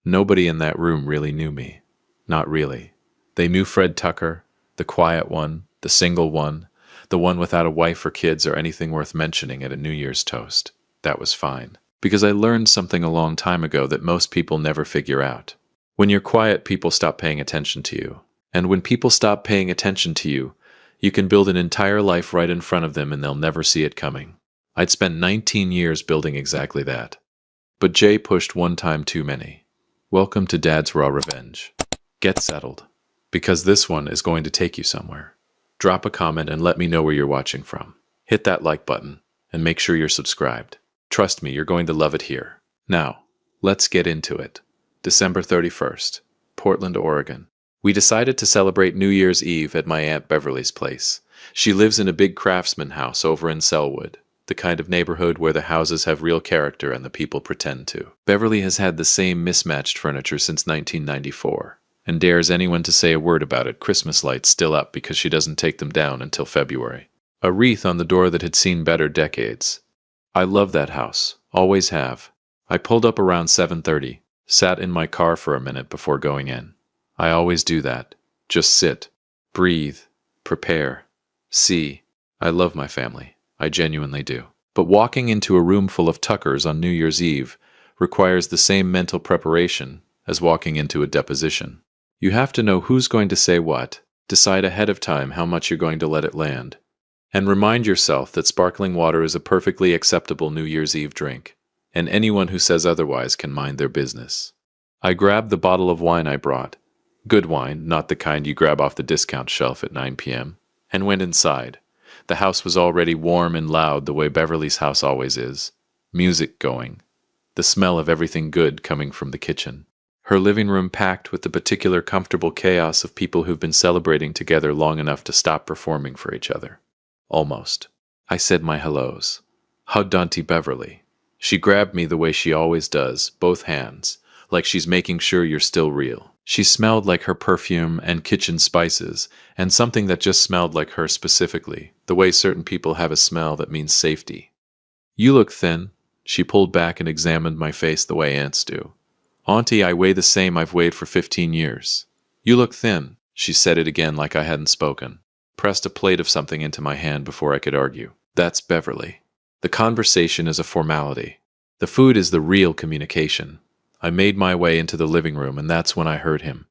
Nobody in that room really knew me. Not really. They knew Fred Tucker, the quiet one, the single one, the one without a wife or kids or anything worth mentioning at a New Year's toast. That was fine. Because I learned something a long time ago that most people never figure out. When you're quiet, people stop paying attention to you. And when people stop paying attention to you, you can build an entire life right in front of them and they'll never see it coming. I'd spent 19 years building exactly that. But Jay pushed one time too many. Welcome to Dad's Raw Revenge. Get settled. Because this one is going to take you somewhere. Drop a comment and let me know where you're watching from. Hit that like button and make sure you're subscribed. Trust me, you're going to love it here. Now, let's get into it. December 31st, Portland, Oregon. We decided to celebrate New Year's Eve at my Aunt Beverly's place. She lives in a big craftsman house over in Selwood, the kind of neighborhood where the houses have real character and the people pretend to. Beverly has had the same mismatched furniture since 1994, and dares anyone to say a word about it, Christmas lights still up because she doesn't take them down until February. A wreath on the door that had seen better decades. I love that house, always have. I pulled up around 7:30, sat in my car for a minute before going in. I always do that. Just sit, breathe, prepare, see. I love my family. I genuinely do. But walking into a room full of Tuckers on New Year's Eve requires the same mental preparation as walking into a deposition. You have to know who's going to say what, decide ahead of time how much you're going to let it land, and remind yourself that sparkling water is a perfectly acceptable New Year's Eve drink, and anyone who says otherwise can mind their business. I grabbed the bottle of wine I brought, good wine, not the kind you grab off the discount shelf at 9 p.m., and went inside. The house was already warm and loud the way Beverly's house always is. Music going. The smell of everything good coming from the kitchen. Her living room packed with the particular comfortable chaos of people who've been celebrating together long enough to stop performing for each other. Almost. I said my hellos. Hugged Auntie Beverly. She grabbed me the way she always does, both hands, like she's making sure you're still real. She smelled like her perfume and kitchen spices, and something that just smelled like her specifically, the way certain people have a smell that means safety. You look thin. She pulled back and examined my face the way aunts do. Auntie, I weigh the same I've weighed for 15 years. You look thin. She said it again like I hadn't spoken. Pressed a plate of something into my hand before I could argue. That's Beverly. The conversation is a formality. The food is the real communication. I made my way into the living room, and that's when I heard him.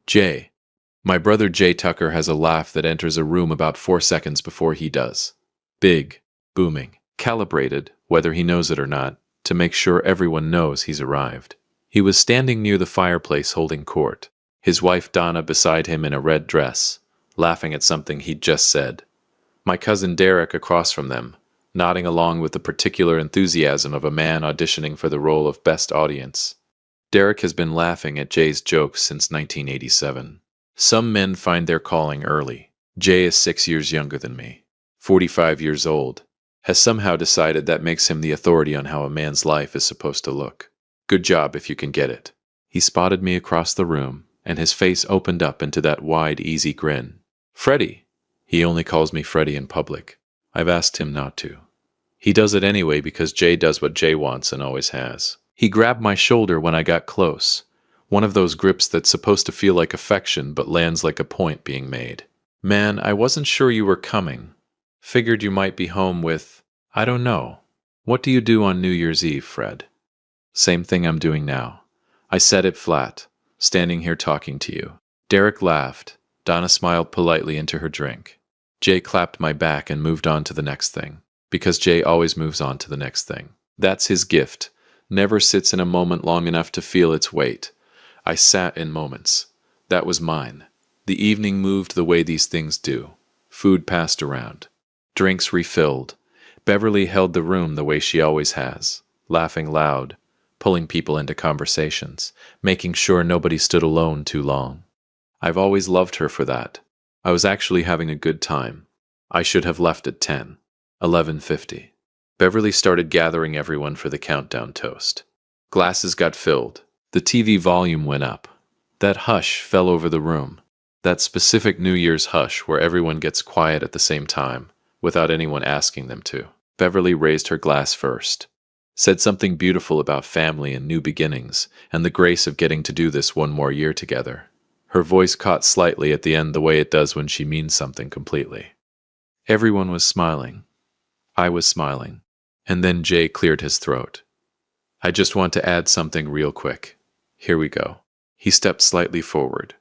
Jay. My brother Jay Tucker has a laugh that enters a room about 4 seconds before he does. Big, booming, calibrated, whether he knows it or not, to make sure everyone knows he's arrived. He was standing near the fireplace holding court, his wife Donna beside him in a red dress, laughing at something he'd just said. My cousin Derek across from them, nodding along with the particular enthusiasm of a man auditioning for the role of best audience. Derek has been laughing at Jay's jokes since 1987. Some men find their calling early. Jay is 6 years younger than me, 45 years old, has somehow decided that makes him the authority on how a man's life is supposed to look. Good job if you can get it. He spotted me across the room, and his face opened up into that wide, easy grin. Freddie. He only calls me Freddie in public. I've asked him not to. He does it anyway because Jay does what Jay wants and always has. He grabbed my shoulder when I got close, one of those grips that's supposed to feel like affection but lands like a point being made. Man, I wasn't sure you were coming. Figured you might be home with, I don't know. What do you do on New Year's Eve, Fred? Same thing I'm doing now. I said it flat, standing here talking to you. Derek laughed. Donna smiled politely into her drink. Jay clapped my back and moved on to the next thing, because Jay always moves on to the next thing. That's his gift. Never sits in a moment long enough to feel its weight. I sat in moments. That was mine. The evening moved the way these things do. Food passed around. Drinks refilled. Beverly held the room the way she always has, laughing loud, pulling people into conversations, making sure nobody stood alone too long. I've always loved her for that. I was actually having a good time. I should have left at 10. 11:50. Beverly started gathering everyone for the countdown toast. Glasses got filled. The TV volume went up. That hush fell over the room. That specific New Year's hush where everyone gets quiet at the same time, without anyone asking them to. Beverly raised her glass first. Said something beautiful about family and new beginnings, and the grace of getting to do this one more year together. Her voice caught slightly at the end the way it does when she means something completely. Everyone was smiling. I was smiling. And then Jay cleared his throat. I just want to add something real quick. Here we go. He stepped slightly forward.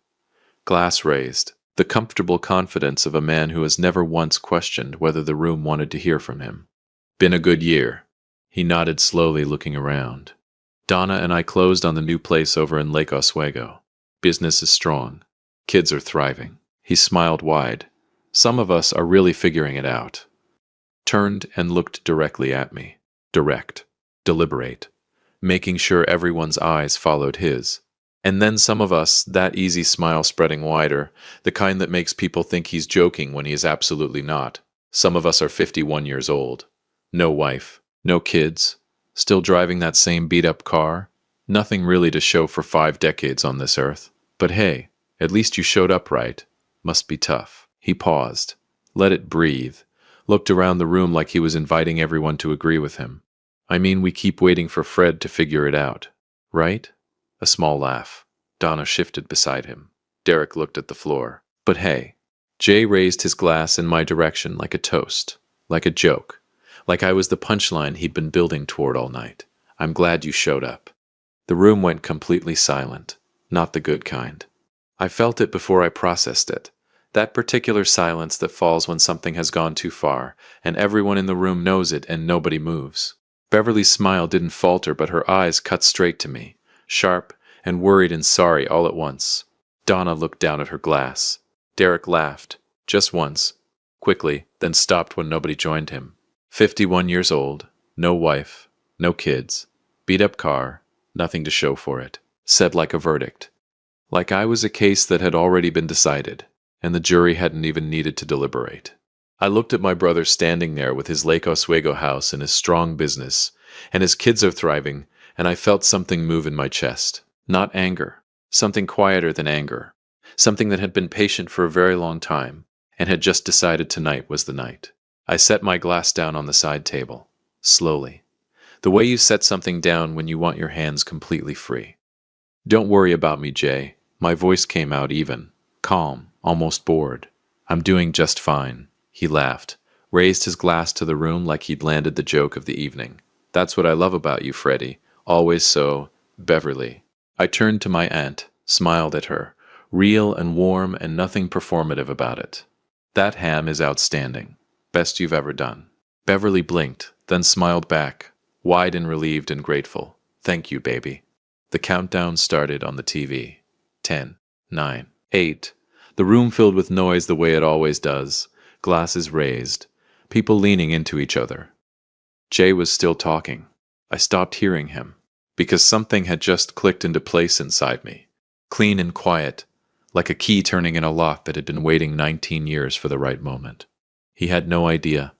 Glass raised, the comfortable confidence of a man who has never once questioned whether the room wanted to hear from him. Been a good year. He nodded slowly, looking around. Donna and I closed on the new place over in Lake Oswego. Business is strong. Kids are thriving. He smiled wide. Some of us are really figuring it out. Turned and looked directly at me. Direct. Deliberate. Making sure everyone's eyes followed his. And then some of us, that easy smile spreading wider, the kind that makes people think he's joking when he is absolutely not. Some of us are 51 years old. No wife. No kids. Still driving that same beat-up car. Nothing really to show for 5 decades on this earth. But hey, at least you showed up right. Must be tough. He paused. Let it breathe. Looked around the room like he was inviting everyone to agree with him. I mean, we keep waiting for Fred to figure it out. Right? A small laugh. Donna shifted beside him. Derek looked at the floor. But hey. Jay raised his glass in my direction like a toast. Like a joke. Like I was the punchline he'd been building toward all night. I'm glad you showed up. The room went completely silent. Not the good kind. I felt it before I processed it. That particular silence that falls when something has gone too far, and everyone in the room knows it and nobody moves. Beverly's smile didn't falter, but her eyes cut straight to me, sharp and worried and sorry all at once. Donna looked down at her glass. Derek laughed, just once, quickly, then stopped when nobody joined him. 51 years old, no wife, no kids, beat-up car, nothing to show for it. Said like a verdict. Like I was a case that had already been decided, and the jury hadn't even needed to deliberate. I looked at my brother standing there with his Lake Oswego house and his strong business, and his kids are thriving, and I felt something move in my chest. Not anger. Something quieter than anger. Something that had been patient for a very long time, and had just decided tonight was the night. I set my glass down on the side table. Slowly. The way you set something down when you want your hands completely free. Don't worry about me, Jay. My voice came out even. Calm. Almost bored. I'm doing just fine. He laughed, raised his glass to the room like he'd landed the joke of the evening. That's what I love about you, Freddie. Always so, Beverly. I turned to my aunt, smiled at her, real and warm and nothing performative about it. That ham is outstanding. Best you've ever done. Beverly blinked, then smiled back, wide and relieved and grateful. Thank you, baby. The countdown started on the TV. 10, 9, 8. The room filled with noise the way it always does, glasses raised, people leaning into each other. Jay was still talking. I stopped hearing him, because something had just clicked into place inside me, clean and quiet, like a key turning in a lock that had been waiting 19 years for the right moment. He had no idea.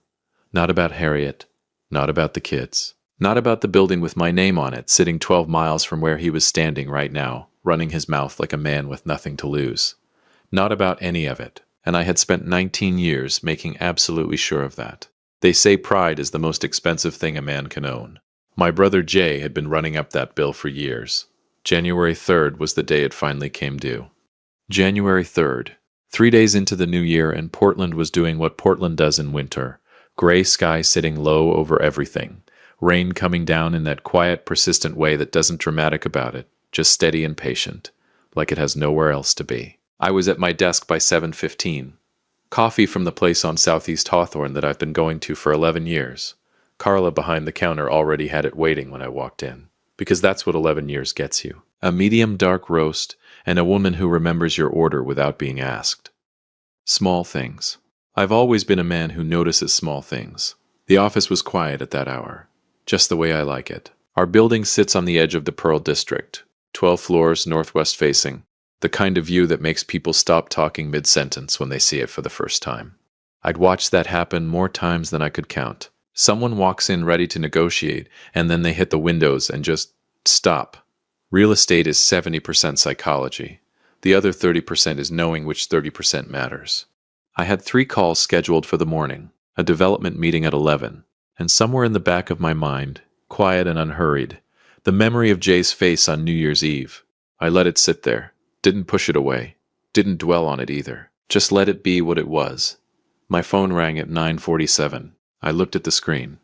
Not about Harriet, not about the kids, not about the building with my name on it sitting 12 miles from where he was standing right now, running his mouth like a man with nothing to lose. Not about any of it, and I had spent 19 years making absolutely sure of that. They say pride is the most expensive thing a man can own. My brother Jay had been running up that bill for years. January 3rd was the day it finally came due. January 3rd. 3 days into the new year, and Portland was doing what Portland does in winter. Gray sky sitting low over everything. Rain coming down in that quiet, persistent way that doesn't dramatic about it, just steady and patient, like it has nowhere else to be. I was at my desk by 7:15. Coffee from the place on Southeast Hawthorne that I've been going to for 11 years. Carla behind the counter already had it waiting when I walked in, because that's what 11 years gets you. A medium dark roast, and a woman who remembers your order without being asked. Small things. I've always been a man who notices small things. The office was quiet at that hour, just the way I like it. Our building sits on the edge of the Pearl District, 12 floors northwest facing. The kind of view that makes people stop talking mid-sentence when they see it for the first time. I'd watched that happen more times than I could count. Someone walks in ready to negotiate, and then they hit the windows and just stop. Real estate is 70% psychology. The other 30% is knowing which 30% matters. I had 3 calls scheduled for the morning, a development meeting at 11, and somewhere in the back of my mind, quiet and unhurried. The memory of Jay's face on New Year's Eve. I let it sit there, didn't push it away, didn't dwell on it either. Just let it be what it was. My phone rang at 9:47. I looked at the screen.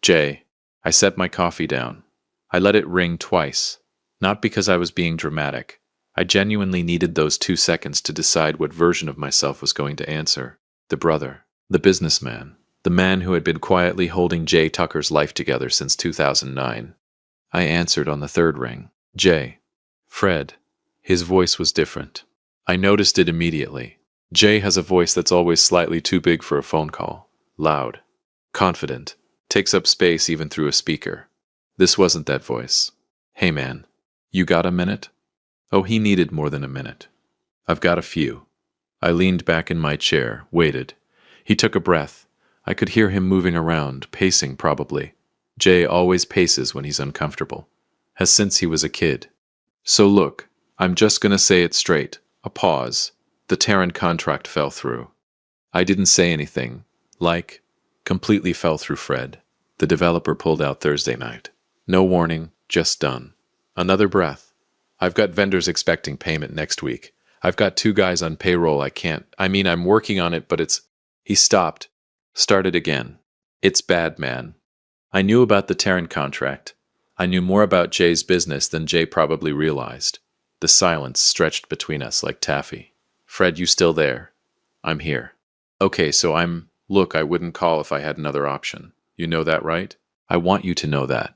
Jay. I set my coffee down. I let it ring twice. Not because I was being dramatic. I genuinely needed those 2 seconds to decide what version of myself was going to answer. The brother. The businessman. The man who had been quietly holding Jay Tucker's life together since 2009. I answered on the third ring. Jay. Fred. His voice was different. I noticed it immediately. Jay has a voice that's always slightly too big for a phone call. Loud. Confident. Takes up space even through a speaker. This wasn't that voice. Hey man. You got a minute? Oh, he needed more than a minute. I've got a few. I leaned back in my chair, waited. He took a breath. I could hear him moving around, pacing probably. Jay always paces when he's uncomfortable. Has since he was a kid. So look, I'm just gonna say it straight. A pause. The Terran contract fell through. I didn't say anything. Completely fell through Fred. The developer pulled out Thursday night. No warning, just done. Another breath. I've got vendors expecting payment next week. I've got 2 guys on payroll I'm working on it, but it's... He stopped. Started again. It's bad, man. I knew about the Terran contract. I knew more about Jay's business than Jay probably realized. The silence stretched between us like taffy. Fred, you still there? I'm here. Okay, so Look, I wouldn't call if I had another option. You know that, right? I want you to know that.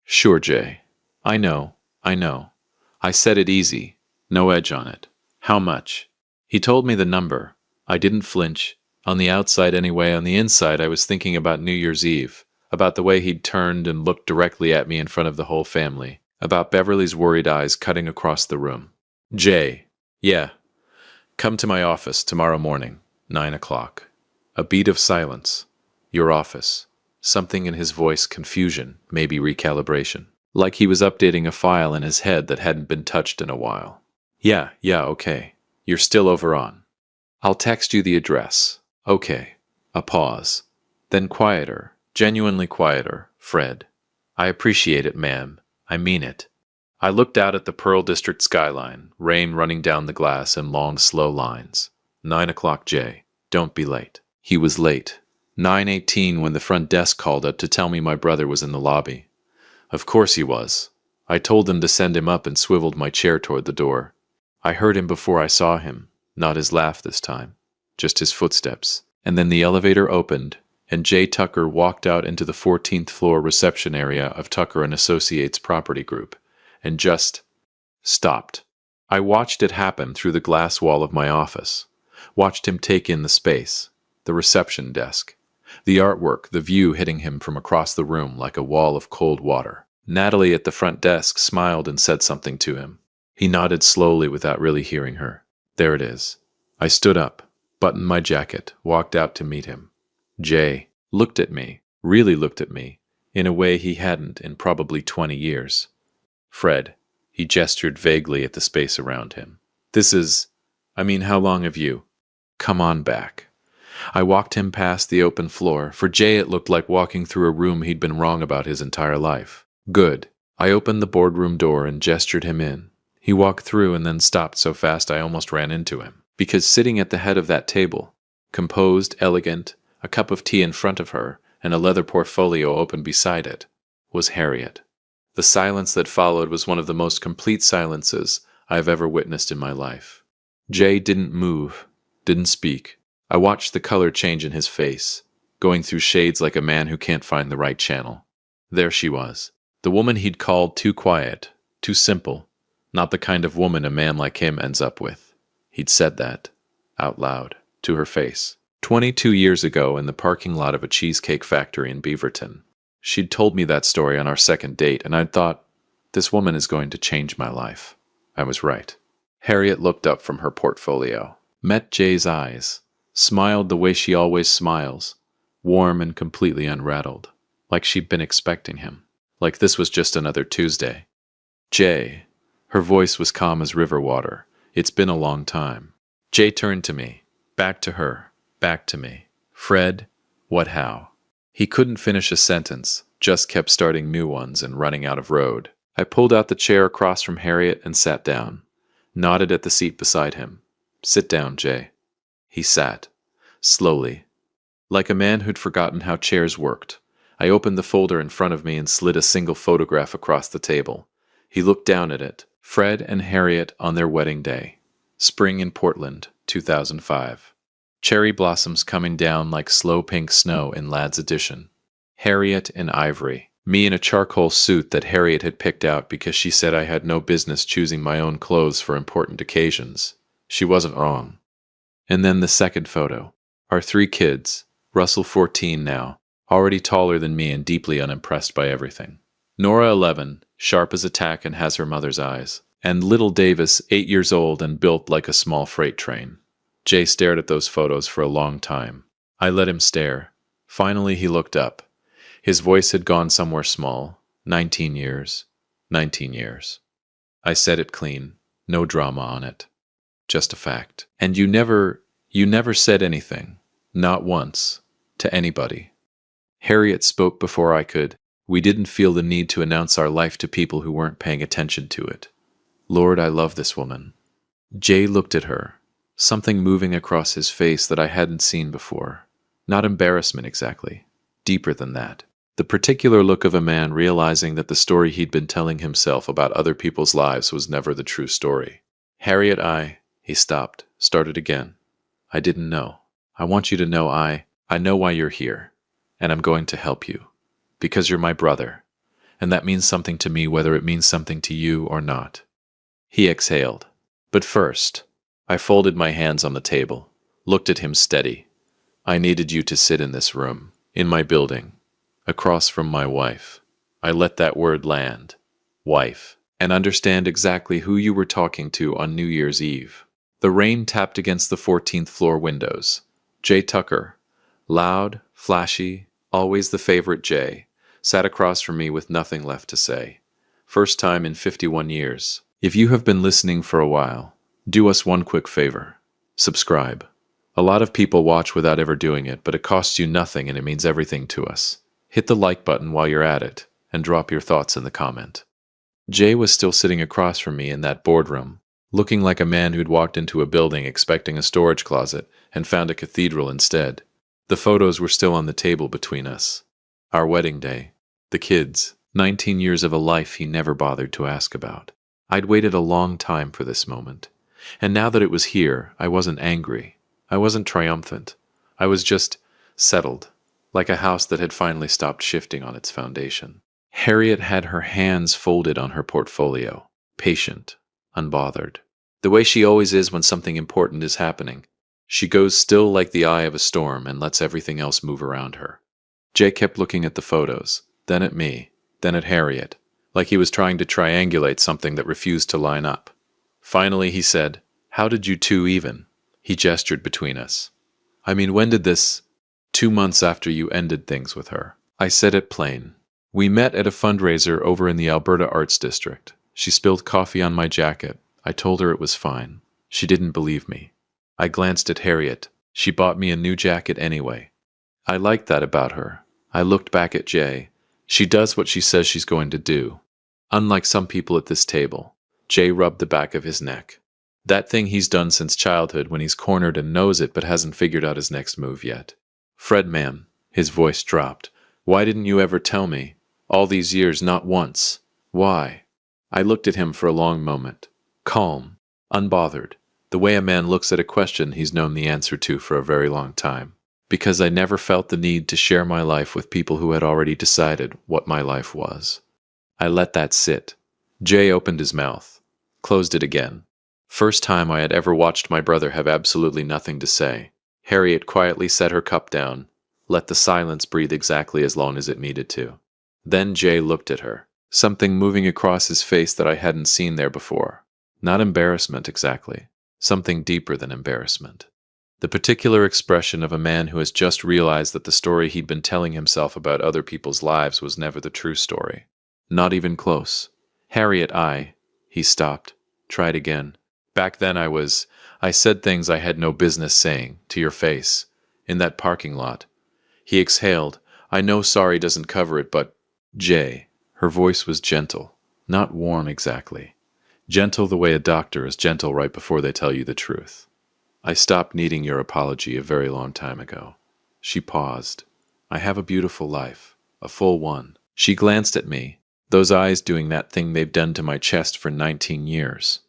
Sure, Jay. I know. I said it easy. No edge on it. How much? He told me the number. I didn't flinch. On the outside anyway, on the inside I was thinking about New Year's Eve. About the way he'd turned and looked directly at me in front of the whole family. About Beverly's worried eyes cutting across the room. Jay. Yeah. Come to my office tomorrow morning, 9 o'clock. A beat of silence. Your office. Something in his voice, confusion, maybe recalibration. Like he was updating a file in his head that hadn't been touched in a while. Yeah, okay. You're still over on. I'll text you the address. Okay. A pause. Then quieter, genuinely quieter, Fred. I appreciate it, ma'am. I mean it. I looked out at the Pearl District skyline, rain running down the glass in long, slow lines. 9 o'clock, Jay. Don't be late. He was late. 9:18 when the front desk called up to tell me my brother was in the lobby. Of course he was. I told them to send him up and swiveled my chair toward the door. I heard him before I saw him. Not his laugh this time. Just his footsteps. And then the elevator opened, and Jay Tucker walked out into the 14th floor reception area of Tucker & Associates Property Group, and just stopped. I watched it happen through the glass wall of my office. Watched him take in the space, the reception desk, the artwork, the view hitting him from across the room like a wall of cold water. Natalie at the front desk smiled and said something to him. He nodded slowly without really hearing her. There it is. I stood up, buttoned my jacket, walked out to meet him. Jay looked at me, really looked at me, in a way he hadn't in probably 20 years. Fred, he gestured vaguely at the space around him. How long have you? Come on back. I walked him past the open floor. For Jay it looked like walking through a room he'd been wrong about his entire life. Good. I opened the boardroom door and gestured him in. He walked through and then stopped so fast I almost ran into him. Because sitting at the head of that table, composed, elegant, a cup of tea in front of her, and a leather portfolio open beside it, was Harriet. The silence that followed was one of the most complete silences I have ever witnessed in my life. Jay didn't move, didn't speak. I watched the color change in his face, going through shades like a man who can't find the right channel. There she was, the woman he'd called too quiet, too simple, not the kind of woman a man like him ends up with. He'd said that, out loud, to her face, 22 years ago in the parking lot of a cheesecake factory in Beaverton. She'd told me that story on our second date, and I'd thought, this woman is going to change my life. I was right. Harriet looked up from her portfolio, met Jay's eyes, smiled the way she always smiles, warm and completely unrattled, like she'd been expecting him, like this was just another Tuesday. Jay. Her voice was calm as river water. It's been a long time. Jay turned to me, back to her, back to me. Fred, what how? He couldn't finish a sentence, just kept starting new ones and running out of road. I pulled out the chair across from Harriet and sat down, nodded at the seat beside him. "Sit down, Jay." He sat, slowly, like a man who'd forgotten how chairs worked. I opened the folder in front of me and slid a single photograph across the table. He looked down at it. Fred and Harriet on their wedding day. Spring in Portland, 2005. Cherry blossoms coming down like slow pink snow in Lad's edition. Harriet in ivory. Me in a charcoal suit that Harriet had picked out because she said I had no business choosing my own clothes for important occasions. She wasn't wrong. And then the second photo. Our 3 kids. Russell 14 now, already taller than me and deeply unimpressed by everything. Nora 11, sharp as a tack and has her mother's eyes. And little Davis 8 years old and built like a small freight train. Jay stared at those photos for a long time. I let him stare. Finally he looked up. His voice had gone somewhere small. 19 years. 19 years. I said it clean. No drama on it. Just a fact. And you never said anything. Not once. To anybody. Harriet spoke before I could. We didn't feel the need to announce our life to people who weren't paying attention to it. Lord, I love this woman. Jay looked at her. Something moving across his face that I hadn't seen before. Not embarrassment exactly. Deeper than that. The particular look of a man realizing that the story he'd been telling himself about other people's lives was never the true story. Harriet, he stopped, started again. I didn't know. I want you to know I know why you're here, and I'm going to help you. Because you're my brother, and that means something to me whether it means something to you or not. He exhaled. But first, I folded my hands on the table, looked at him steady. I needed you to sit in this room, in my building, across from my wife. I let that word land, wife, and understand exactly who you were talking to on New Year's Eve. The rain tapped against the 14th floor windows. Jay Tucker, loud, flashy, always the favorite Jay, sat across from me with nothing left to say. First time in 51 years. If you have been listening for a while, do us one quick favor. Subscribe. A lot of people watch without ever doing it, but it costs you nothing and it means everything to us. Hit the like button while you're at it, and drop your thoughts in the comment. Jay was still sitting across from me in that boardroom, looking like a man who'd walked into a building expecting a storage closet and found a cathedral instead. The photos were still on the table between us. Our wedding day. The kids. 19 years of a life he never bothered to ask about. I'd waited a long time for this moment. And now that it was here, I wasn't angry. I wasn't triumphant. I was just settled, like a house that had finally stopped shifting on its foundation. Harriet had her hands folded on her portfolio, patient, unbothered. The way she always is when something important is happening. She goes still like the eye of a storm and lets everything else move around her. Jay kept looking at the photos, then at me, then at Harriet, like he was trying to triangulate something that refused to line up. Finally he said, "How did you two even?" He gestured between us. "I mean, when did this?" 2 months after you ended things with her. I said it plain. We met at a fundraiser over in the Alberta Arts District. She spilled coffee on my jacket. I told her it was fine. She didn't believe me. I glanced at Harriet. She bought me a new jacket anyway. I liked that about her. I looked back at Jay. She does what she says she's going to do. Unlike some people at this table. Jay rubbed the back of his neck. That thing he's done since childhood when he's cornered and knows it but hasn't figured out his next move yet. "Fred, man," his voice dropped. "Why didn't you ever tell me? All these years, not once. Why?" I looked at him for a long moment. Calm, unbothered, the way a man looks at a question he's known the answer to for a very long time. Because I never felt the need to share my life with people who had already decided what my life was. I let that sit. Jay opened his mouth, closed it again. First time I had ever watched my brother have absolutely nothing to say. Harriet quietly set her cup down, let the silence breathe exactly as long as it needed to. Then Jay looked at her, something moving across his face that I hadn't seen there before. Not embarrassment exactly, something deeper than embarrassment. The particular expression of a man who has just realized that the story he'd been telling himself about other people's lives was never the true story. Not even close. Harriet, he stopped, tried again. Back then I said things I had no business saying, to your face, in that parking lot. He exhaled. I know sorry doesn't cover it, but Jay, her voice was gentle, not warm exactly. Gentle the way a doctor is gentle right before they tell you the truth. I stopped needing your apology a very long time ago. She paused. I have a beautiful life, a full one. She glanced at me, those eyes doing that thing they've done to my chest for 19 years.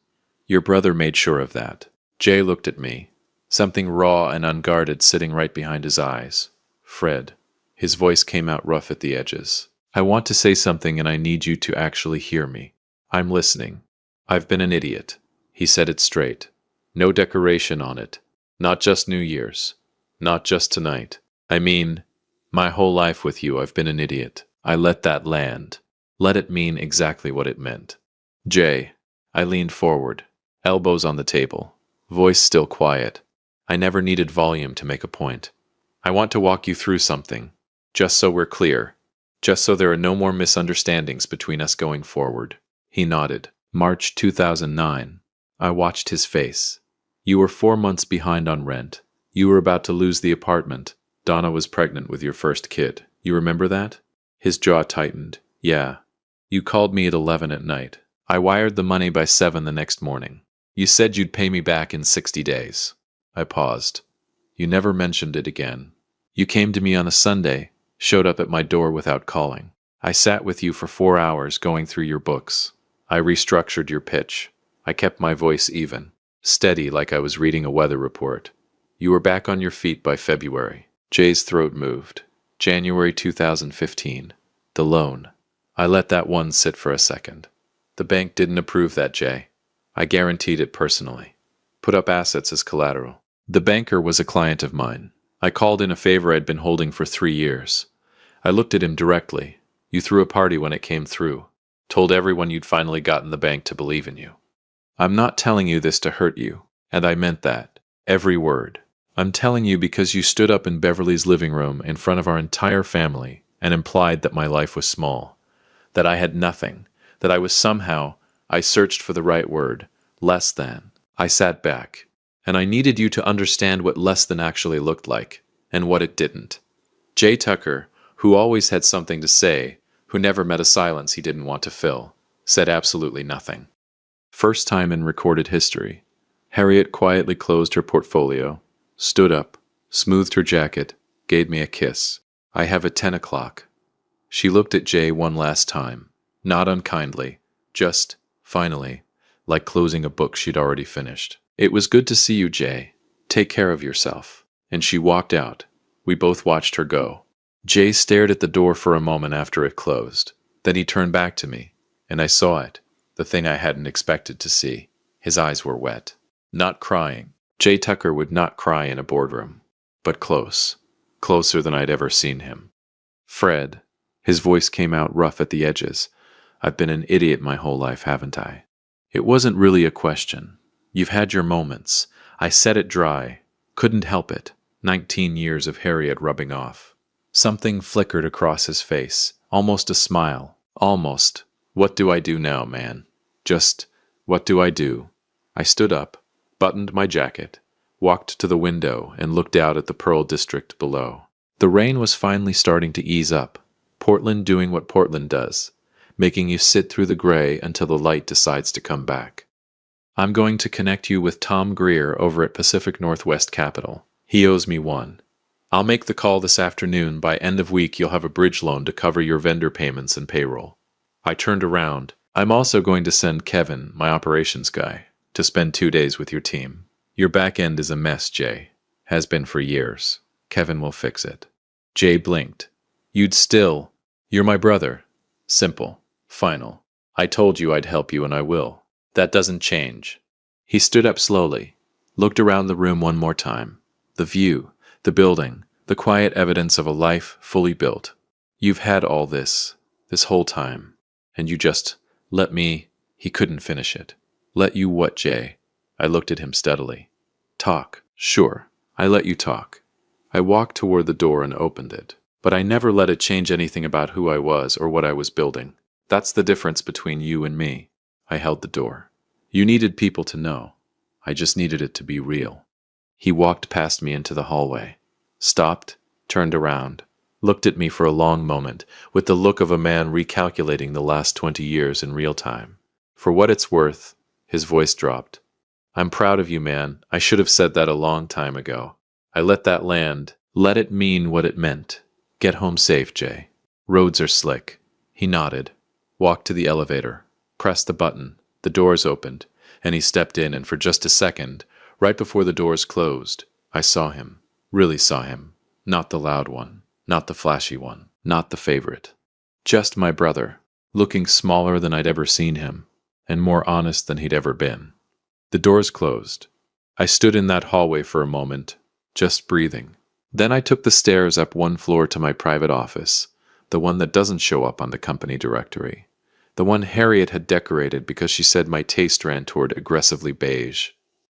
Your brother made sure of that. Jay looked at me, something raw and unguarded sitting right behind his eyes. Fred. His voice came out rough at the edges. I want to say something and I need you to actually hear me. I'm listening. I've been an idiot. He said it straight. No decoration on it. Not just New Year's. Not just tonight. I mean, my whole life with you I've been an idiot. I let that land. Let it mean exactly what it meant. Jay. I leaned forward, elbows on the table, voice still quiet. I never needed volume to make a point. I want to walk you through something, just so we're clear, just so there are no more misunderstandings between us going forward. He nodded. March 2009. I watched his face. You were 4 months behind on rent. You were about to lose the apartment. Donna was pregnant with your first kid. You remember that? His jaw tightened. Yeah. You called me at 11 at night. I wired the money by 7 the next morning. You said you'd pay me back in 60 days. I paused. You never mentioned it again. You came to me on a Sunday, showed up at my door without calling. I sat with you for 4 hours going through your books. I restructured your pitch. I kept my voice even, steady like I was reading a weather report. You were back on your feet by February. Jay's throat moved. January 2015. The loan. I let that one sit for a second. The bank didn't approve that, Jay. I guaranteed it personally. Put up assets as collateral. The banker was a client of mine. I called in a favor I'd been holding for 3 years. I looked at him directly. You threw a party when it came through. Told everyone you'd finally gotten the bank to believe in you. I'm not telling you this to hurt you, and I meant that. Every word. I'm telling you because you stood up in Beverly's living room in front of our entire family and implied that my life was small, that I had nothing, that I was somehow, I searched for the right word, less than. I sat back, and I needed you to understand what less than actually looked like, and what it didn't. Jay Tucker, who always had something to say, who never met a silence he didn't want to fill, said absolutely nothing. First time in recorded history. Harriet quietly closed her portfolio, stood up, smoothed her jacket, gave me a kiss. I have a 10 o'clock. She looked at Jay one last time, not unkindly, just, finally, like closing a book she'd already finished. It was good to see you, Jay. Take care of yourself. And she walked out. We both watched her go. Jay stared at the door for a moment after it closed. Then he turned back to me, and I saw it, the thing I hadn't expected to see. His eyes were wet. Not crying. Jay Tucker would not cry in a boardroom. But close. Closer than I'd ever seen him. Fred. His voice came out rough at the edges. I've been an idiot my whole life, haven't I? It wasn't really a question. You've had your moments. I said it dry. Couldn't help it. 19 years of Harriet rubbing off. Something flickered across his face. Almost a smile. Almost. What do I do now, man? Just, what do I do? I stood up, buttoned my jacket, walked to the window and looked out at the Pearl District below. The rain was finally starting to ease up. Portland doing what Portland does, making you sit through the gray until the light decides to come back. I'm going to connect you with Tom Greer over at Pacific Northwest Capital. He owes me one. I'll make the call this afternoon. By end of week, you'll have a bridge loan to cover your vendor payments and payroll. I turned around. I'm also going to send Kevin, my operations guy, to spend 2 days with your team. Your back end is a mess, Jay. Has been for years. Kevin will fix it. Jay blinked. You're my brother. Simple. Final. I told you I'd help you and I will. That doesn't change. He stood up slowly, looked around the room one more time. The view, the building, the quiet evidence of a life fully built. You've had all this whole time, and you just let me. He couldn't finish it. Let you what, Jay? I looked at him steadily. Talk. Sure, I let you talk. I walked toward the door and opened it. But I never let it change anything about who I was or what I was building. That's the difference between you and me. I held the door. You needed people to know. I just needed it to be real. He walked past me into the hallway. Stopped, turned around. looked at me for a long moment, with the look of a man recalculating the last 20 years in real time. For what it's worth, his voice dropped. I'm proud of you, man. I should have said that a long time ago. I let that land. Let it mean what it meant. Get home safe, Jay. Roads are slick. He nodded, walked to the elevator, pressed the button. The doors opened, and he stepped in, and for just a second, right before the doors closed, I saw him. Really saw him. Not the loud one. Not the flashy one. Not the favorite. Just my brother, looking smaller than I'd ever seen him, and more honest than he'd ever been. The doors closed. I stood in that hallway for a moment, just breathing. Then I took the stairs up one floor to my private office, the one that doesn't show up on the company directory. The one Harriet had decorated because she said my taste ran toward aggressively beige.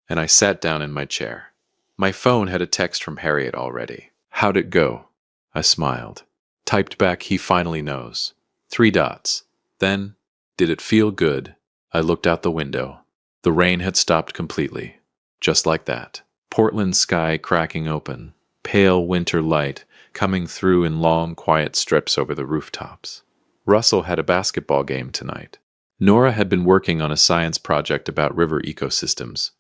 And I sat down in my chair. My phone had a text from Harriet already. How'd it go? I smiled. Typed back, he finally knows. 3 dots. Then, did it feel good? I looked out the window. The rain had stopped completely. Just like that. Portland sky cracking open. Pale winter light coming through in long, quiet strips over the rooftops. Russell had a basketball game tonight. Nora had been working on a science project about river ecosystems.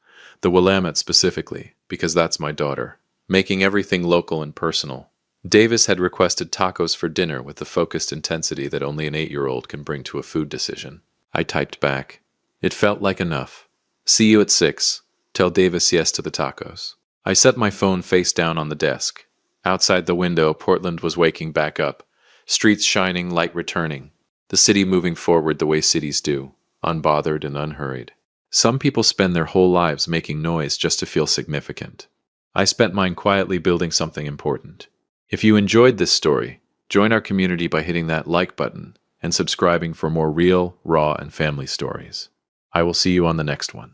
The Willamette specifically, because that's my daughter. Making everything local and personal. Davis had requested tacos for dinner with the focused intensity that only an 8-year-old can bring to a food decision. I typed back. It felt like enough. See you at 6. Tell Davis yes to the tacos. I set my phone face down on the desk. Outside the window, Portland was waking back up. Streets shining, light returning. The city moving forward the way cities do, unbothered and unhurried. Some people spend their whole lives making noise just to feel significant. I spent mine quietly building something important. If you enjoyed this story, join our community by hitting that like button and subscribing for more real, raw, and family stories. I will see you on the next one.